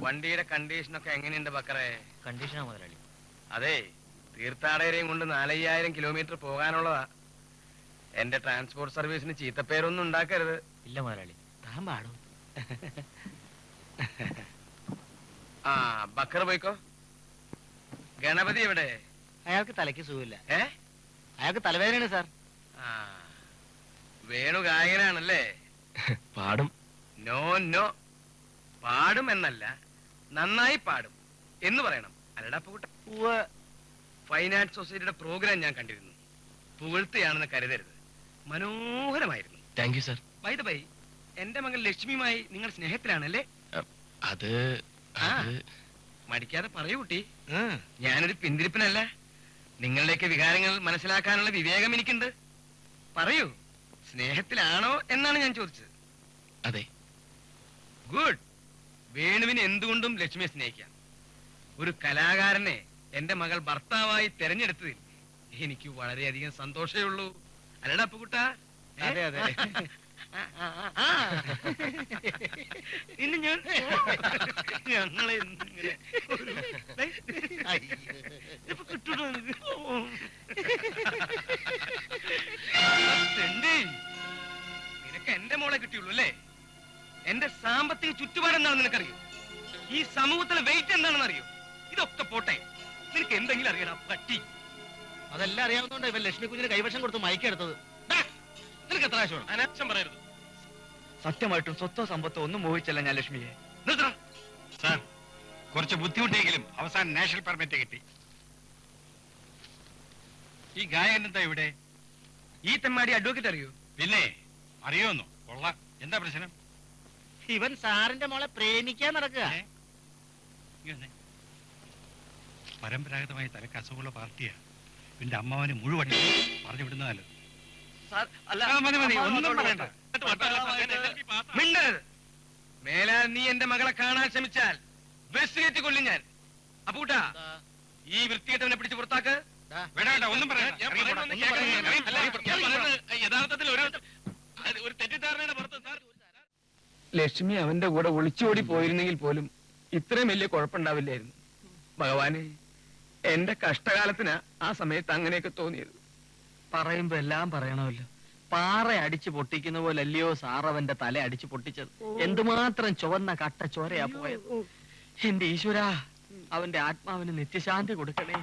വണ്ടിയുടെ കണ്ടീഷനൊക്കെ എങ്ങനെയുണ്ട് ബക്കറെ? കണ്ടീഷനാ മുതലാളി. അതെ, തീർത്ഥാടകരെയും കൊണ്ട് 4000 കിലോമീറ്റർ പോകാനുള്ളതാ. എന്റെ ട്രാൻസ്പോർട്ട് സർവീസിന് ചീത്തപ്പേരൊന്നും ഉണ്ടാക്കരുത്. ഇല്ല മുതലാളി, താൻ പാടും. ആ ബക്കർ പോയിക്കോ. ഗണപതി എവിടെ? അയാൾക്ക് തലയ്ക്ക് സുഖമില്ല. അയാൾക്ക് തലവേദനയാണ് സാർ. ആ, വേണു ഗായകനാണല്ലേ? പാടും. നോ നോ, പാടും എന്നല്ല, നന്നായി പാടും എന്ന് പറയണം. അല്ലടാ പൂട്ട. ഫൈൻ ആർട്സ് സൊസൈറ്റിയുടെ പ്രോഗ്രാം ഞാൻ കണ്ടിരുന്നു. പുകഴ്ത്തുകയാണെന്ന് കരുതരുത്, മനോഹരമായിരുന്നു. Thank you sir. By the by, എന്റെ മകൻ ലക്ഷ്മിയുമായി നിങ്ങൾ സ്നേഹത്തിലാണല്ലേ? അത് മടിക്കാതെ പറയൂ കുട്ടി. ഞാനൊരു പിന്തിരിപ്പനല്ല. നിങ്ങളുടെയൊക്കെ വികാരങ്ങൾ മനസ്സിലാക്കാനുള്ള വിവേകം എനിക്കുണ്ട്. പറയൂ, സ്നേഹത്തിലാണോ എന്നാണ് ഞാൻ ചോദിച്ചത്. അതെ. ഗുഡ്. വേണുവിന് എന്തുകൊണ്ടും ലക്ഷ്മിയെ സ്നേഹിക്കാം. ഒരു കലാകാരനെ എന്റെ മകൾ ഭർത്താവായി തെരഞ്ഞെടുത്തതിൽ എനിക്ക് വളരെയധികം സന്തോഷമേ ഉള്ളൂ. അല്ലടാ അപ്പുകുട്ട? അതെ അതെ. ഇന്ന് ഞങ്ങളെ നിനക്ക് എന്റെ മോളെ കിട്ടിയുള്ളൂ അല്ലേ? എന്റെ സാമ്പത്തിക ചുറ്റുപാട് എന്താണെന്ന് നിനക്കറിയോ? ഈ സമൂഹത്തിലെ വെയിറ്റ് എന്താണെന്ന് അറിയോ? ഇതൊക്കെ പോട്ടെ, നിനക്ക് എന്തെങ്കിലും അറിയണം പട്ടി? അതെല്ലാം അറിയാവുന്നതുകൊണ്ട് ഇവൻ ലക്ഷ്മി കുഞ്ഞിന് കൈവശം കൊടുത്ത് മയക്കെടുത്തത്. നിനക്ക് എത്ര ആവശ്യമാണ്? അനാവശ്യം പറയരുത്. സത്യമായിട്ടും സ്വത്തോ സമ്പത്തോ ഒന്നും മോഹിച്ചല്ല ഞാൻ ലക്ഷ്മിയെ. സാർ, കുറച്ച് ബുദ്ധിമുട്ടെങ്കിലും അവസാനം നാഷണൽ പെർമിറ്റ് കിട്ടി. ഈ ഗായകൻ എന്താ ഇവിടെ? ഈ തെമ്മാടി അഡ്വക്കേറ്റ് അറിയോ? പിന്നെ അറിയോന്നോ? കൊള്ളാം. എന്താ പ്രശ്നം? ഇവൻ സാറിന്റെ മോളെ പ്രേമിക്കാൻ നടക്കുക. പരമ്പരാഗതമായി തലക്ക് അസുഖമുള്ള പാർട്ടിയാ. പിന്നെ അമ്മാവന് മുഴുവൻ പറഞ്ഞു വിടുന്നതല്ലോ. ഒന്നും പറയണ്ട. മിണ്ടരുത്. മേലാൽ നീ എന്റെ മകളെ കാണാൻ ശ്രമിച്ചാൽ ബസ് കയറ്റി കൊല്ലും ഞാൻ. അപ്പൂട്ടാ, ഈ വൃത്തികെട്ടവനെ പിടിച്ച് പുറത്താക്ക്. വേണ്ട, ഒന്നും പറയണ്ട. യഥാർത്ഥത്തിൽ ഒരു തെറ്റിദ്ധാരണയുടെ പുറത്ത് ലക്ഷ്മി അവന്റെ കൂടെ ഒളിച്ചോടി പോയിരുന്നെങ്കിൽ പോലും ഇത്രയും വലിയ കുഴപ്പമുണ്ടാവില്ലായിരുന്നു. ഭഗവാനെ, എന്റെ കഷ്ടകാലത്തിനാ ആ സമയത്ത് അങ്ങനെയൊക്കെ തോന്നിയത്. പറയുമ്പോ എല്ലാം പറയണമല്ലോ. പാറ അടിച്ചു പൊട്ടിക്കുന്ന പോലെ അല്ലയോ സാറവന്റെ തല അടിച്ചു പൊട്ടിച്ചത്. എന്തുമാത്രം ചുവന്ന കട്ട ചോരയാ പോയത്. എന്റെ ഈശ്വരാ, അവന്റെ ആത്മാവിന് നിത്യശാന്തി കൊടുക്കണേ.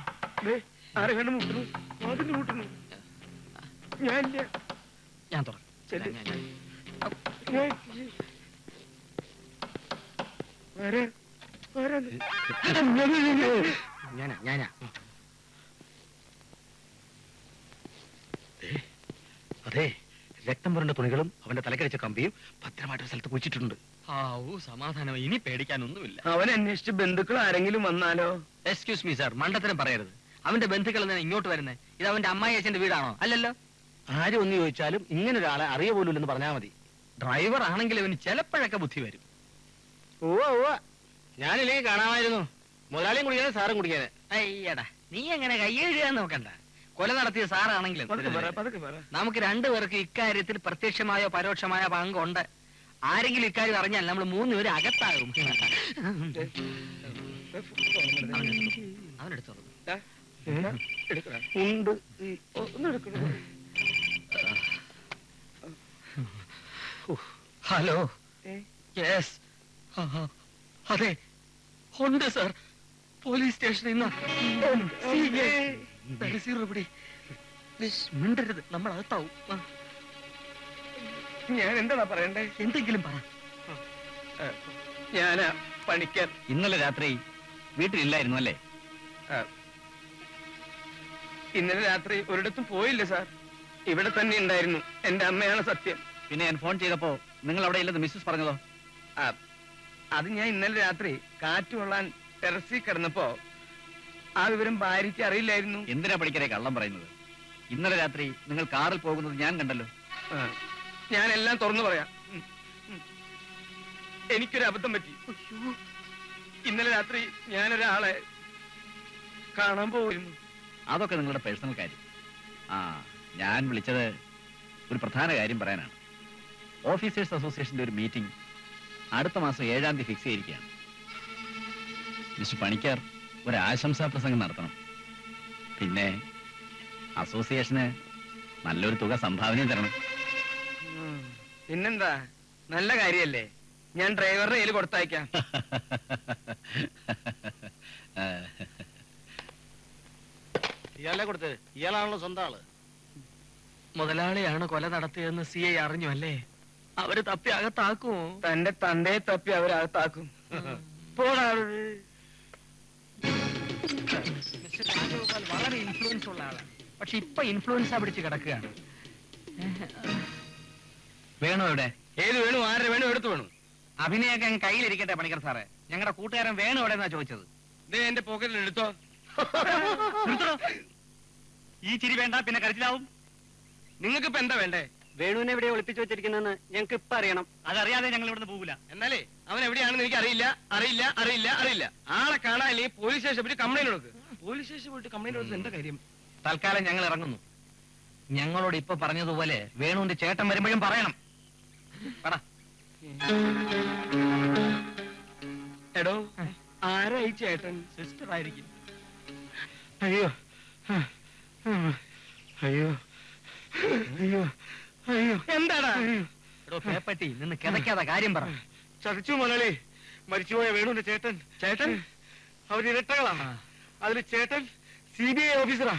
ഞാൻ തുറന്നു. ഞാനാ അതെ, രക്തം പുരണ്ട തുണികളും അവന്റെ തലക്കടിച്ച കമ്പിയും ഭദ്രമായിട്ടൊരു സ്ഥലത്ത് കുഴിച്ചിട്ടുണ്ട്. സമാധാനം, ഇനി പേടിക്കാനൊന്നുമില്ല. അവൻ അന്വേഷിച്ച് ബന്ധുക്കൾ ആരെങ്കിലും വന്നാലോ? എക്സ്ക്യൂസ് മീ സാർ, മണ്ടത്തരം പറയരുത്. അവന്റെ ബന്ധുക്കൾ എന്തിനാ ഇങ്ങോട്ട് വരുന്നത്? ഇത് അവന്റെ അമ്മായി അച്ഛന്റെ വീടാണോ? അല്ലല്ലോ. ആരും ഒന്ന് ചോദിച്ചാലും ഇങ്ങനെ ഒരാളെ അറിയ പോലും പറഞ്ഞാൽ മതി. ഡ്രൈവർ ആണെങ്കിൽ അവന് ചിലപ്പോഴൊക്കെ ബുദ്ധി വരും. ഞാനില്ലെങ്കിൽ കാണാമായിരുന്നു. മുതലാളിയും കുടിക്കാതെ സാറും കുടിക്കാതെ. അയ്യടാ, നീ എങ്ങനെ കയ്യെഴുതാൻ നോക്കണ്ട. കൊല നടത്തിയ സാറാണെങ്കിലും നമുക്ക് രണ്ടുപേർക്ക് ഇക്കാര്യത്തിൽ പ്രത്യക്ഷമായോ പരോക്ഷമായോ പങ്കുണ്ട്. ആരെങ്കിലും ഇക്കാര്യം അറിഞ്ഞാൽ നമ്മൾ 3 പേര് അകത്താകും. അവനെടുത്തോളൂ. ഹലോ. യെസ്, അതെ ഉണ്ട് സാർ. പോലീസ് സ്റ്റേഷനിൽ നിന്ന് മിണ്ടരുത്, നമ്മൾ അകത്താവും. ഞാൻ എന്താ പറയണ്ടേ? എന്തെങ്കിലും പറ. ഞാനാ പണിക്കർ. ഇന്നലെ രാത്രി വീട്ടിലില്ലായിരുന്നു അല്ലേ? ഇന്നലെ രാത്രി ഒരിടത്തും പോയില്ല സാർ. ഇവിടെ തന്നെ ഉണ്ടായിരുന്നു. എന്റെ അമ്മയാണ് സത്യം. പിന്നെ ഞാൻ ഫോൺ ചെയ്തപ്പോ നിങ്ങൾ അവിടെ ഇല്ലെന്ന് മിസ്സസ് പറഞ്ഞതോ? അത് ഞാൻ ഇന്നലെ രാത്രി കാറ്റ് കൊള്ളാൻ ടെറസിൽ കിടന്നപ്പോ ആ വിവരം ഭാര്യയ്ക്ക് അറിയില്ലായിരുന്നു. എന്തിനാ പഠിക്കരെ കള്ളം പറയുന്നത്? ഇന്നലെ രാത്രി നിങ്ങൾ കാറിൽ പോകുന്നത് ഞാൻ കണ്ടല്ലോ. ഞാൻ എല്ലാം തുറന്നു പറയാം. എനിക്കൊരു അബദ്ധം പറ്റി. ഇന്നലെ രാത്രി ഞാനൊരാളെ കാണാൻ പോയിരുന്നു. അതൊക്കെ നിങ്ങളുടെ പേഴ്സണൽ കാര്യം. ഞാൻ വിളിച്ചത് ഒരു പ്രധാന കാര്യം പറയാനാണ്. ഓഫീസേഴ്സ് അസോസിയേഷന്റെ ഒരു മീറ്റിംഗ് അടുത്ത മാസം 7-ാം തീയതി ഫിക്സ് ചെയ്തിരിക്കുകയാണ്. മിസ്റ്റർ പണിക്കർ ഒരു ആശംസാ പ്രസംഗം നടത്തണം. പിന്നെ അസോസിയേഷന് നല്ലൊരു തുക സംഭാവന തരണം. പിന്നെന്താ, നല്ല കാര്യല്ലേ. ഞാൻ ഡ്രൈവറുടെ കയ്യിൽ കൊടുത്തയക്കാം. ഇയാളെ കൊടുത്തത്, ഇയാളാണല്ലോ സ്വന്തം ആള്. മുതലാളിയാണ് കൊല നടത്തിയതെന്ന് CI അറിഞ്ഞു അല്ലേ? അവര് തപ്പി അകത്താക്കുമോ? തന്റെ തന്തയെ തപ്പി അവരകത്താക്കും. മിസ്റ്റർ രാജഗോപാൽ വളരെ ഇൻഫ്ലുവൻസ് ഉള്ള ആളാണ്. പക്ഷെ ഇപ്പൊ ഇൻഫ്ലുവൻസാ പിടിച്ച് കിടക്കുകയാണ്. വേണോ ഇവിടെ? ഏത് വേണു? ആരുടെ വേണു? എടുത്തു വേണു. അഭിനയൊക്കെ അങ്ങ് കയ്യിലിരിക്കട്ടെ പണിക്കർ സാറേ. ഞങ്ങളുടെ കൂട്ടുകാരൻ വേണു എവിടെ എന്നാ ചോദിച്ചത്. ദേ എന്റെ പോക്കറ്റിൽ എടുത്തോ. ഈ ചിരി വേണ്ട, പിന്നെ കരച്ചിലാവും. നിങ്ങൾക്ക് ഇപ്പൊ എന്താ വേണ്ടേ? വേണുവിനെ എവിടെ ഒളിപ്പിച്ചു വെച്ചിരിക്കുന്നെന്ന് ഞങ്ങൾക്ക് ഇപ്പൊ അറിയണം. അതറിയാതെ ഞങ്ങൾ ഇവിടുന്ന് പോകില്ല. എന്നാലേ അവൻ എവിടെയാണെന്ന് എനിക്ക് അറിയില്ല, അറിയില്ല, അറിയില്ല, അറിയില്ല. ആളെ കാണാനല്ലേ പോലീസ് സ്റ്റേഷൻ പോയിട്ട് കംപ്ലൈന്റ് കൊടുക്ക്. പോലീസ് സ്റ്റേഷൻ പോയിട്ട് കംപ്ലൈന്റ് കൊടുത്ത് എന്താ കാര്യം? തൽക്കാലം ഞങ്ങൾ ഇറങ്ങുന്നു. ഞങ്ങളോട് ഇപ്പൊ പറഞ്ഞതുപോലെ വേണുവിന്റെ ചേട്ടൻ വരുമ്പോഴും പറയണം. എടോ, ആരായി ചേട്ടൻ? സിസ്റ്റർ ആയിരിക്കും. അയ്യോ അയ്യോ അയ്യോ അയ്യോ, എന്താടാ? എടോ പേപ്പട്ടി, നിന്ന് കിതയ്ക്കാതെ കാര്യം പറ. ചതിച്ചു മുതലേ. മരിച്ചുപോയ വേണുവിന്റെ ചേട്ടൻ. ചേട്ടൻ അവർ ഇരട്ടകളാ. അതിൽ ചേട്ടൻ CBI ഓഫീസറാ.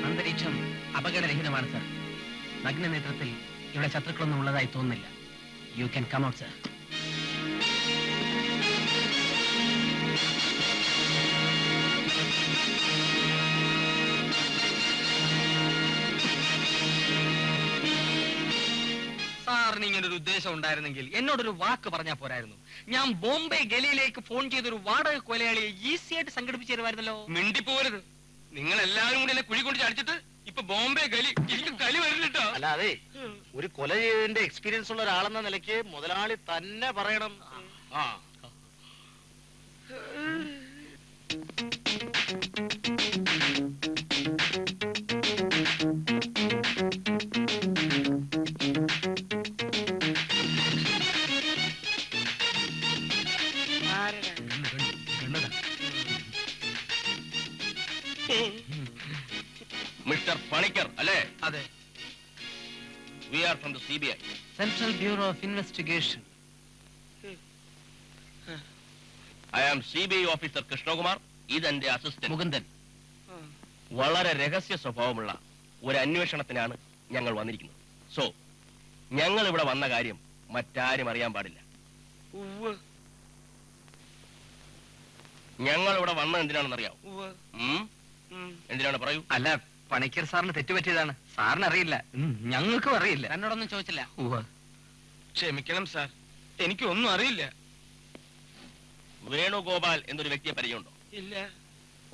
അന്തരീക്ഷം അപകടരഹിതമാണ് സർ. നഗ്ന നേത്രത്തിൽ ഇവിടെ ശത്രുക്കളൊന്നും ഉള്ളതായി തോന്നുന്നില്ല. You can come out sir. സാറിന് ഇങ്ങനൊരു ഉദ്ദേശം ഉണ്ടായിരുന്നെങ്കിൽ എന്നോടൊരു വാക്ക് പറഞ്ഞാൽ പോരായിരുന്നു. ഞാൻ ബോംബെ ഗലിയിലേക്ക് ഫോൺ ചെയ്തൊരു വാടക കൊലയാളിയെ ഈസി ആയിട്ട് സംഘടിപ്പിച്ചു തരുമായിരുന്നല്ലോ. മിണ്ടിപ്പോരുത്. നിങ്ങൾ എല്ലാവരും കൂടി എന്നെ കുഴി കൊണ്ട് ചടിച്ചിട്ട് ഇപ്പൊ ബോംബെ ഗലി എനിക്ക് കളി വരില്ലട്ടോ. അല്ലാതെ ഒരു കൊല ചെയ്തതിന്റെ എക്സ്പീരിയൻസ് ഉള്ള ഒരാളെന്ന നിലയ്ക്ക് മുതലാളി തന്നെ പറയണം. ആ മിസ്റ്റർ പണിക്കർ അല്ലേ? അതെ. We are from the CBI. Central bureau of investigation. I am CBI officer Krishnakumar. ഇതെന്റെ അസിസ്റ്റന്റ് മുകുന്ദൻ. വളരെ രഹസ്യ സ്വഭാവമുള്ള ഒരു അന്വേഷണത്തിനാണ് ഞങ്ങൾ വന്നിരിക്കുന്നത്. സോ ഞങ്ങൾ ഇവിടെ വന്ന കാര്യം മറ്റാരും അറിയാൻ പാടില്ല. ഞങ്ങൾ ഇവിടെ വന്നത് എന്തിനാണെന്ന് അറിയാം? എന്തിനാണ് പറയൂ. അല്ല, പണിക്കർ സാറിന് തെറ്റുപറ്റിയതാണ്. സാറിന് അറിയില്ല, ഞങ്ങൾക്കും അറിയില്ല. എന്നോടൊന്നും ചോദിച്ചില്ല. ക്ഷമിക്കണം സാർ, എനിക്കൊന്നും അറിയില്ല. വേണുഗോപാൽ എന്നൊരു വ്യക്തിയെ പരിചയമുണ്ടോ? ഇല്ല.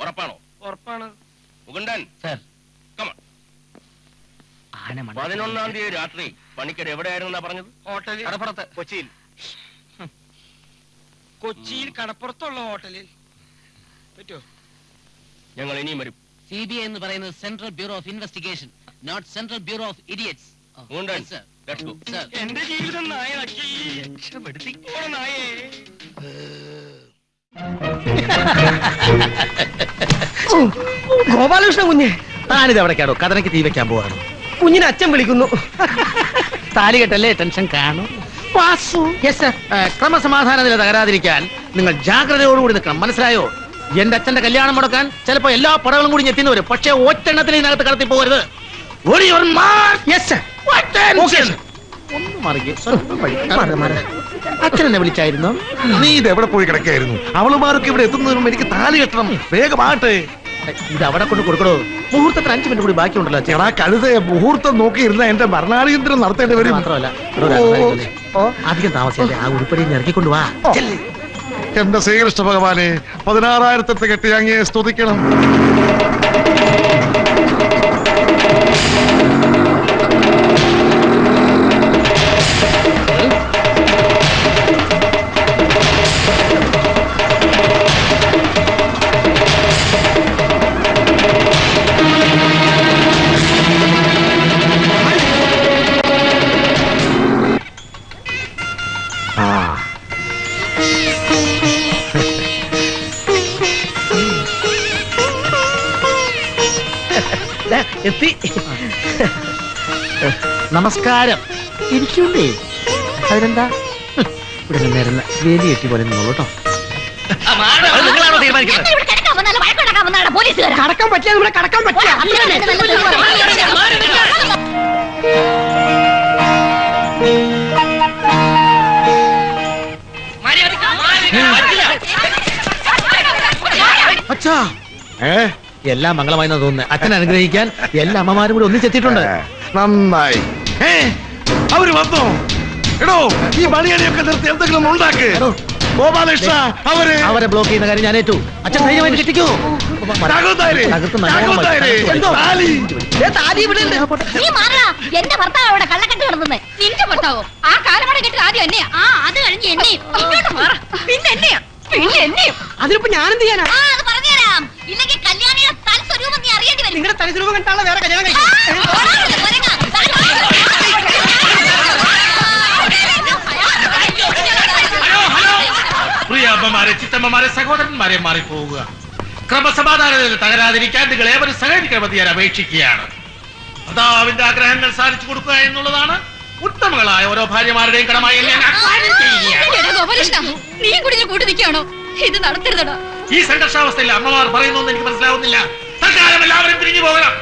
ഉറപ്പാണോ? ഉറപ്പാണ്. Mukundan sir, come on. 11-ാം തീയതി രാത്രി പണിക്കർ എവിടെയായിരുന്നു പറഞ്ഞത്? ഹോട്ടലിൽ. കടപ്പുറത്ത്. കൊച്ചിയിൽ. കൊച്ചിയിൽ കടപ്പുറത്തുള്ള ഹോട്ടലിൽ. പറ്റോ? ഞങ്ങൾ ഇനിയും വരും. CBI എന്ന് പറയുന്നത് central bureau of investigation, not central bureau of idiots. Mukundan, let's go. എന്റെ ജീവിതം നായനാക്കി. നായേ. ഗോപാലകൃഷ്ണ കുഞ്ഞ്, താനിത് എവിടേക്കാണോ കഥനയ്ക്ക് തീ വെക്കാൻ പോവാണ്? കുഞ്ഞിനെ അച്ഛൻ വിളിക്കുന്നു. താലി കെട്ടല്ലേ ടെൻഷൻ കാണും. വാസു. Yes sir. ക്രമസമാധാന നില തകരാതിരിക്കാൻ നിങ്ങൾ ജാഗ്രതയോടുകൂടി നിൽക്കണം, മനസ്സിലായോ? എന്റെ അച്ഛന്റെ കല്യാണം മുടക്കാൻ ചിലപ്പോ എല്ലാ പടകളും കൂടി ഞെത്തിന്ന് വരും. പക്ഷേ ഒറ്റെണ്ണത്തിൽ ഇതിനകത്ത് കടത്തി പോകരുത്. അച്ഛൻ എന്നെ വിളിച്ചായിരുന്നു. നീ ഇത് എവിടെ പോയി കിടക്കായിരുന്നു? അവളുമാർക്ക് ഇവിടെ എത്തുന്നതിനും എനിക്ക് താലി കെട്ടണം. വേഗമാട്ടെ. ഇത് അവിടെ കൊണ്ട് കൊടുക്കണോ? മുഹൂർത്തത്തിന് 5 മിനിറ്റ് കൂടി ബാക്കിയുണ്ടല്ലോ. ചേടാ കഴുത, മുഹൂർത്തം നോക്കിയിരുന്ന എന്റെ മരണാടിയന്ത്രം നടത്തേണ്ടി വരും. മാത്രമല്ല അധികം താമസിയല്ലേ, ആ ഉരുപ്പടി ഇറക്കിക്കൊണ്ടു വാ. എന്റെ ശ്രീകൃഷ്ണ ഭഗവാനെ, 16,000 കെട്ടി അങ്ങേ സ്തുതിക്കണം. എത്തി. നമസ്കാരം. ഇരിക്കൂണ്ടേ? അതിനെന്താ? ഇവിടെ നിന്നിരുന്ന വേലി കെട്ടി പോലെ നിന്നോളൂ കേട്ടോ. നിങ്ങളാണോ തീരുമാനിക്കുന്നത്? കടക്കാൻ പറ്റില്ല, ഇവിടെ കടക്കാൻ പറ്റില്ല. അച്ഛാ, എല്ലാം മംഗളമായി തോന്നുന്നത്. അച്ഛനെ അനുഗ്രഹിക്കാൻ എല്ലാ അമ്മമാരും കൂടി ഒന്നിച്ചെത്തിയിട്ടുണ്ട്. നന്നായി. അവര് വന്നോ? എടോ, ഈ മണിയടിയൊക്കെ നിർത്തി എന്തെങ്കിലും ഉണ്ടാക്ക്. ഗോപാലകൃഷ്ണ, അവരെ ബ്ലോക്ക് ചെയ്യുന്ന കാര്യം ഞാൻ ഏറ്റു. അച്ഛൻ ധൈര്യമായിട്ട് കെട്ടിക്കോ. എന്റെ ഭർത്താവ് അവിടെ കള്ളക്കെട്ട് കിടന്നത്. നിന്റെ ഭർത്താവോ? ആ കാലമട കെട്ടി ആദ്യം എന്നെയാ. ആ അത് കഴിഞ്ഞ് എന്നെയും. പിന്നെ എന്നെയാ. പിന്നെ എന്നെയും. അതിനിപ്പോ ഞാനെന്ത് ചെയ്യാനാ? ആ അത് പറഞ്ഞുതരാം. ഇല്ലെങ്കിൽ കല്യാണിയുടെ തൽസ്വരൂപം നീ അറിയേണ്ടി വരും. നിങ്ങളുടെ തനിസ്വരൂപം കണ്ടാണല്ലോ വേറെ കല്യാണം കഴിക്കും. പ്രിയ അമ്മമാരെ, ചിത്തമ്മമാരെ, സഹോദരന്മാരെ, മാറിപ്പോവുക. ക്രമസമാധാനത്തിൽ തകരാതിരിക്കാൻ നിങ്ങൾ ഏവരും സഹകരിക്കണമെന്ന് ഞാൻ അപേക്ഷിക്കുകയാണ്. ഭർത്താവിന്റെ ആഗ്രഹങ്ങൾ സാധിച്ചു കൊടുക്കുക എന്നുള്ളതാണ് ഉത്തമങ്ങളായ ഓരോ ഭാര്യമാരുടെയും കടമായി ഞാൻ ആഹ്വാനം ചെയ്യുകയാണ്. നീ കൂടി കൂട്ടി നിൽക്കുകയാണോ? ഇത് നടത്തരുതടാ. ഈ സംഘർഷാവസ്ഥയിൽ അമ്മമാർ പറയുന്നൊന്നും എനിക്ക് മനസ്സിലാവുന്നില്ല. തൽക്കാലം എല്ലാവരും തിരിഞ്ഞു പോകണം,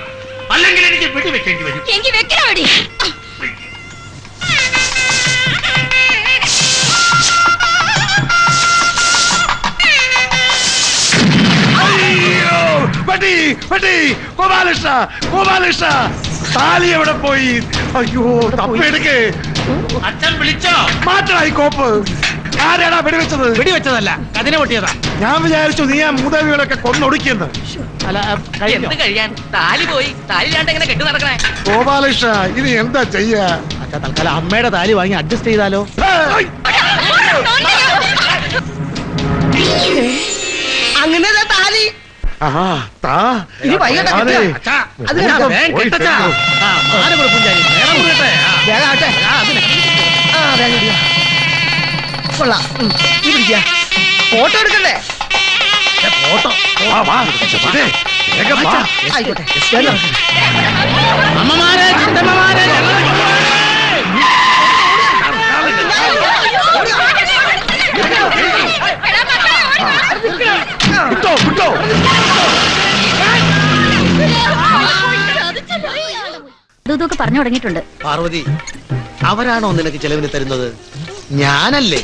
അല്ലെങ്കിൽ എനിക്ക് വെടിവെക്കേണ്ടി വരും. എനിക്ക് വെക്കണ വെടി. ഗോപാലകൃഷ്ണ, ഗോപാലകൃഷ്ണ, താലി എവിടെ പോയി? അയ്യോ, തപ്പെടുക്ക്. അച്ഛൻ വിളിച്ചോ? മാറ്റമായി കോപ്പ്. ആരാടാ വെടിവെച്ചത്? വെടിവെച്ചതല്ല, കതിനെ പൊട്ടിയതാ. ഞാൻ വിചാരിച്ചു നീ ആ മൂതാവികളൊക്കെ കൊന്നൊടുക്കിയെന്ന്. അല്ല, എന്ത് കഴിയാൻ? താലി പോയി. താലിലാണ്ട് എങ്ങനെ കെട്ടു നടക്കണേ? ഗോപാലകൃഷ്ണ, ഇനി എന്താ ചെയ്യാ? അച്ഛാ, തൽക്കാലം അമ്മയുടെ താലി വാങ്ങി അഡ്ജസ്റ്റ് ചെയ്താലോ? അങ്ങനെ താലി ഇനി വൈകിട്ട് അച്ഛാ, അത് വേഗം കെട്ടച്ചാ. ആ, മാല കൊടുക്കും ഞാൻ. നേരം കൊടുക്കട്ടെ. വേഗം ആട്ടെ. ആ, വേഗം ഇടുക. കൊള്ളാം. ഈ പിടിക്ക. ഫോട്ടോ എടുക്കണ്ടേ? ഫോട്ടോ. ആയിക്കോട്ടെ. അമ്മമാരെ, ചിത്തമ്മമാരെ, കിട്ടോ കിട്ടോ. ഇതൊക്കെ പറഞ്ഞു തുടങ്ങിയിട്ടുണ്ട്. പാർവതി, അവരാണോ നിനക്ക് ചെലവിന് തരുന്നത്? ഞാനല്ലേ.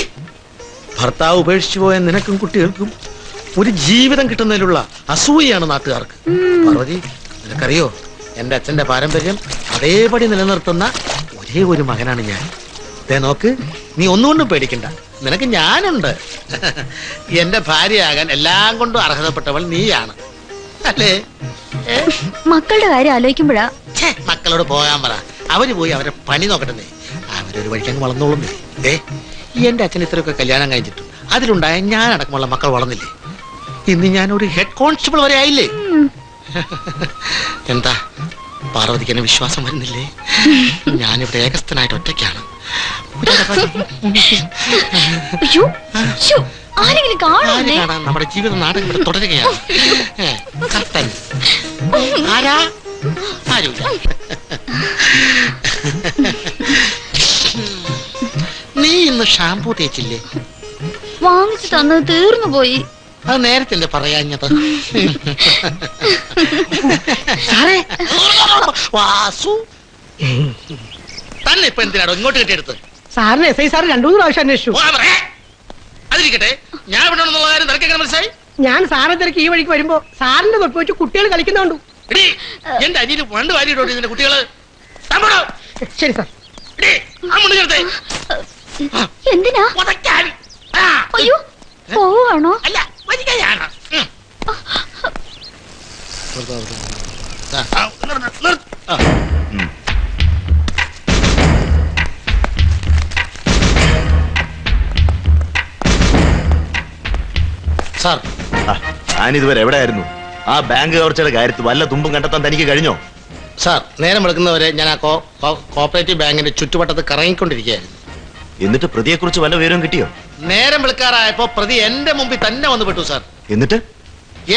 ഭർത്താവ് ഉപേക്ഷിച്ചു പോയ നിനക്കും കുട്ടികൾക്കും ഒരു ജീവിതം കിട്ടുന്നതിലുള്ള അസൂയയാണ് നാട്ടുകാർക്ക്. പാർവതി, നിനക്കറിയോ, എന്റെ അച്ഛന്റെ പാരമ്പര്യം അതേപടി നിലനിർത്തുന്ന ഒരേ ഒരു മകനാണ് ഞാൻ. ദേ നോക്ക്, നീ ഒന്നുകൊണ്ടും പേടിക്കണ്ട, നിനക്ക് ഞാനുണ്ട്. എന്റെ ഭാര്യയാകാൻ എല്ലാം കൊണ്ടും അർഹതപ്പെട്ടവൾ നീയാണ്, അല്ലേ? മക്കളുടെ കാര്യം ആലോചിക്കുമ്പോഴാ. മക്കളോട് പോകാൻ പറ. അവര് പോയി അവരെ പണി നോക്കട്ടെ. അവരൊരു വഴിക്കങ്ങ് വളർന്നോളും. എന്റെ അച്ഛൻ ഇത്രയൊക്കെ കല്യാണം കഴിച്ചിട്ടു അതിലുണ്ടായ ഞാൻ അടക്കമുള്ള മക്കൾ വളർന്നില്ലേ? ഇന്ന് ഞാനൊരു ഹെഡ് കോൺസ്റ്റബിൾ വരെ ആയില്ലേ? എന്താ പാർവതിക്ക് എന്നെ വിശ്വാസം വരുന്നില്ലേ? ഞാനിവിടെ ഏകസ്ഥനായിട്ട് ഒറ്റയ്ക്കാണ്. ആരെങ്കിലും കാണാൻ നമ്മുടെ ജീവിത നാടകം ഇവിടെ തുടരുകയാണ്. കർത്തൻ ആരാ? ആരുമില്ല. നീ ഇന്ന് ഷാമ്പൂ തേച്ചില്ലേ? വാങ്ങിച്ചു തന്നത് തീർന്നു പോയി. അത് നേരത്തെ പറയാഞ്ഞത്. വാസു തന്നെ ഇപ്പൊ എന്തിനാണോ ഇങ്ങോട്ട് കെട്ടിയെടുത്ത്? സാറിന് SI സാർ 2-3 പ്രാവശ്യം അന്വേഷിച്ചു. അതിരിക്കട്ടെ, ഞാൻ ഇവിടെ ഉണ്ടെന്നുള്ള കാര്യം നിനക്കെങ്ങനെ മനസ്സിലായി? ഞാൻ സാറെ തിരക്ക് ഈ വഴിക്ക് വരുമ്പോ സാറിന്റെ തൊട്ട് വെച്ച് കുട്ടികൾ കളിക്കുന്നുണ്ടു. എന്റെ അനിയിൽ പണ്ട് വാരിയിട്ടോ നിന്റെ കുട്ടികള്. ശരി സാർ. എന്തിനാ? അയ്യോ, പോവാണോ? അല്ല, വരികയാണ്. സാർ, ഞാനിതുവരെ എവിടെയായിരുന്നു? ആ ബാങ്ക് കവർച്ചയുടെ കാര്യത്തിൽ വല്ല തുമ്പും കണ്ടെത്താൻ തനിക്ക് കഴിഞ്ഞോ? സാർ, നേരം എടുക്കുന്നവരെ ഞാൻ ആ കോപ്പറേറ്റീവ് ബാങ്കിന്റെ ചുറ്റുവട്ടത്ത് കറങ്ങിക്കൊണ്ടിരിക്കുകയായിരുന്നു. എന്നിട്ട് പ്രതിയെക്കുറിച്ച് വല്ല വിവരവും കിട്ടിയോ? നേരം വെളുക്കാറായപ്പോ പ്രതി എന്റെ മുമ്പിൽ തന്നെ വന്നു പെട്ടു സാർ. എന്നിട്ട്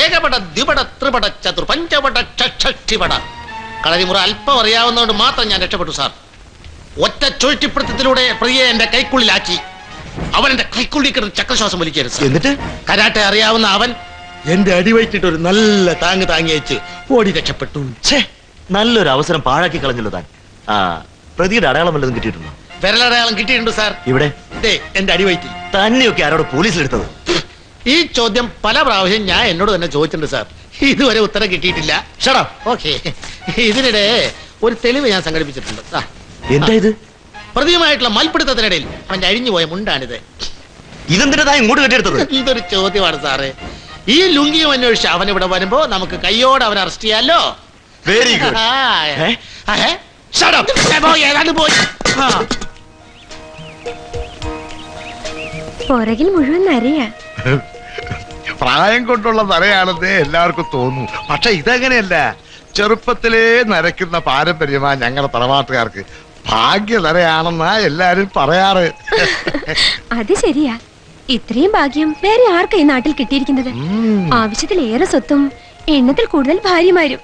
ഏകപട ദ്വിപട ത്രിപട ചതുർ പഞ്ചപട ഷഷ്ടിപട കളരിമുറ അല്പം അറിയാവുന്നതുകൊണ്ട് മാത്രം ഞാൻ രക്ഷപ്പെട്ടു സാർ. ഒറ്റ ചുഴറ്റിപ്പിടുത്തത്തിലൂടെ പ്രതിയെ എന്റെ കൈക്കുള്ളിലാക്കി. അവൻ എന്റെ കൈക്കുള്ളിൽ കിടന്ന് ചക്രശ്വാസം വലിക്കരുത് സാർ. എന്നിട്ട് കരാട്ടെ അറിയാവുന്ന അവൻ എന്റെ അടിവയറ്റിട്ട് ഒരു നല്ല താങ്ങി അയച്ച് ഓടി രക്ഷപ്പെട്ടു. നല്ലൊരു അവസരം പാഴാക്കി കളഞ്ഞല്ലോ താൻ. ആ പ്രതിയുടെ അടയാളം വല്ലതും കിട്ടിയിട്ടുണ്ടോ? വിരലടയാളം കിട്ടിയിട്ടുണ്ട് സാർ. ഇവിടെ ദേ എന്റെ അടിവയറ്റിൽ. തന്നെയൊക്കെ ആരോട് പോലീസിലെടുത്തത്? ഈ ചോദ്യം പല പ്രാവശ്യം ഞാൻ എന്നോട് തന്നെ ചോദിച്ചിട്ടുണ്ട് സാർ. ഇതുവരെ ഉത്തരം കിട്ടിയിട്ടില്ല. ഷടാ. ഓക്കെ, ഇതിനിടെ ഒരു തെളിവ് ഞാൻ സംഘടിപ്പിച്ചിട്ടുണ്ട്. എന്താ ഇത്? പ്രതിയുമായിട്ടുള്ള മൽപ്പിടുത്തത്തിനിടയിൽ അവന്റെ അഴിഞ്ഞുപോയ മുണ്ടാണിത്. ഇതെന്തിനാ താൻ ഇങ്ങോട്ട് കെട്ടിയെടുത്തത്? ഇതൊരു ചോദ്യമാണ് സാറേ. ഈ ലുങ്കിയും അന്വേഷിച്ച് അവൻ ഇവിടെ വരുമ്പോ നമുക്ക് കയ്യോടെ അവനെ അറസ്റ്റ് ചെയ്യാലോ. Very good. ഏതാണ്ട് പോയി. പുറകിൽ മുഴുവൻ നരയാ. പ്രായം കൊണ്ടുള്ള നരയാണെന്നേ എല്ലാവർക്കും തോന്നുന്നു. പക്ഷെ ഇതങ്ങനെയല്ല. ചെറുപ്പത്തിലേ നരയ്ക്കുന്ന പാരമ്പര്യമാ ഞങ്ങളുടെ തറവാട്ടുകാർക്ക്. ഭാഗ്യ നരയാണെന്നാ എല്ലാരും പറയാറ്. അത് ശരിയാ. ഇത്രയും ഭാഗ്യം വേറെ ആർക്കാ ഈ നാട്ടിൽ കിട്ടിയിരിക്കുന്നത്? ആവശ്യത്തിലേറെ സ്വത്തും എണ്ണത്തിൽ കൂടുതൽ ഭാര്യമാരും.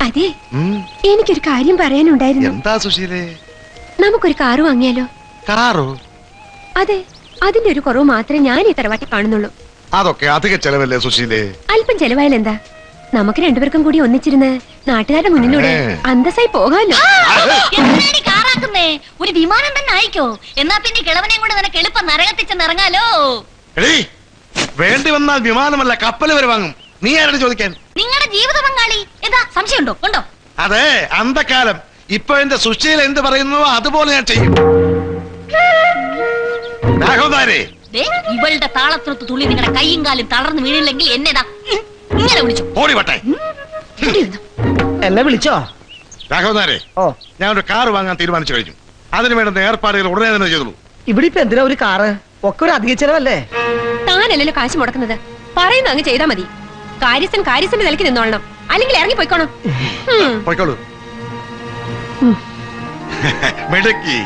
അതെ, എനിക്കൊരു കാര്യം പറയാനുണ്ടായിരുന്നു. എന്താ സുശീലേ? നമുക്കൊരു കാറ് വാങ്ങിയാലോ? കാറോ? അതെ, അതിന്റെ ഒരു കുറവ് മാത്രമേ ഞാൻ ഈ തറവാട്ടിൽ കാണുന്നുള്ളൂ. അതൊക്കെ അധിക ചെലവല്ലേ സുശീലേ? അല്പം ചെലവായാൽ എന്താ? നമുക്ക് രണ്ടുപേർക്കും കൂടി ഒന്നിച്ചിരുന്ന് നാട്ടുകാരുടെ മുന്നിലൂടെ അന്തസ്സായി പോകാമല്ലോ. ഒരു വിമാനം തന്നെ അയക്കോ? എന്നാ പിന്നെ കിളവനെയും കൊണ്ട് നിനക്ക് എളുപ്പം നരകത്തിച്ചെന്ന് ഇറങ്ങാലോ. വേണ്ടി വന്നാൽ വിമാനമല്ല കപ്പൽ വരെ വാങ്ങും. നീ ആരോട് ചോദിക്കാൻ? നിങ്ങളുടെ ജീവിത പങ്കാളി എന്താ സംശയമുണ്ടോ? ഉണ്ടോ? അതെ, അന്ധകാലം. ഇപ്പൊ എന്റെ സുശീല എന്ത് പറയുന്നു അതുപോലെ ഞാൻ ചെയ്യും. രാഘവനാരേ, ഇവളുടെ താളത്തിനൊത്ത് തുള്ളി നിങ്ങളുടെ കൈയും കാലും തളർന്നു വീണില്ലെങ്കിൽ എന്നേതാ ഇങ്ങനെ വിളിച്ചു ഓടി വട്ടെ. എന്നെ വിളിച്ചോ? രാഘവനാരേ, ഓ, ഞാൻ ഒരു കാർ വാങ്ങാൻ തീരുമാനിച്ചു കഴിഞ്ഞു. അതിന് വേണ്ടുന്ന ഏർപ്പാടുകൾ ഉടനെ തന്നെ ചെയ്തുള്ളൂ. ഇവിടെ ഇപ്പൊ എന്തിനാ ഒരു കാറ്? ഒക്കെ ഒരു അധിക ചെലവല്ലേ? താനല്ലല്ലോ കാശ് മുടക്കുന്നത്. പറയുന്ന അങ്ങ് ചെയ്താ മതി. കാര്യസ്ഥന്റെ നിലയ്ക്ക് നിന്നോളണം, അല്ലെങ്കിൽ ഇറങ്ങി പോയിക്കോണം. പോയിക്കോളൂ. മിടുക്കി.